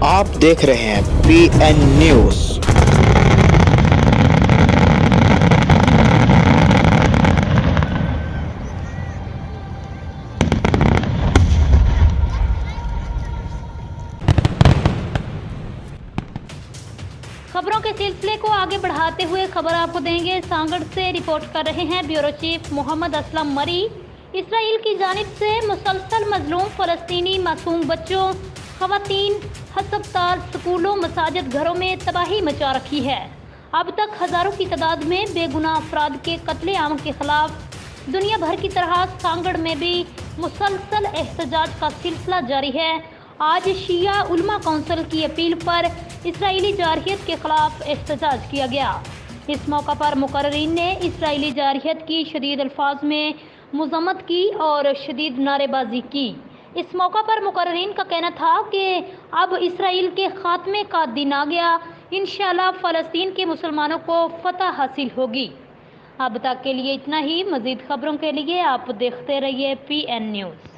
آپ دیکھ رہے ہیں PN نیوز۔ خبروں کے سلسلے کو آگے بڑھاتے ہوئے خبر آپ کو دیں گے۔ سانگڑ سے رپورٹ کر رہے ہیں بیورو چیف محمد اسلم مری۔ اسرائیل کی جانب سے مسلسل مظلوم فلسطینی معصوم بچوں، خواتین، ہسپتال، سکولوں، مساجد گھروں میں تباہی مچا رکھی ہے۔ اب تک ہزاروں کی تعداد میں بے گناہ افراد کے قتل عام کے خلاف دنیا بھر کی طرح سانگڑ میں بھی مسلسل احتجاج کا سلسلہ جاری ہے۔ آج شیعہ علماء کونسل کی اپیل پر اسرائیلی جارحیت کے خلاف احتجاج کیا گیا۔ اس موقع پر مقررین نے اسرائیلی جارحیت کی شدید الفاظ میں مذمت کی اور شدید نعرے بازی کی۔ اس موقع پر مقررین کا کہنا تھا کہ اب اسرائیل کے خاتمے کا دن آ گیا، انشاءاللہ فلسطین کے مسلمانوں کو فتح حاصل ہوگی۔ اب تک کے لیے اتنا ہی۔ مزید خبروں کے لیے آپ دیکھتے رہیے PN نیوز۔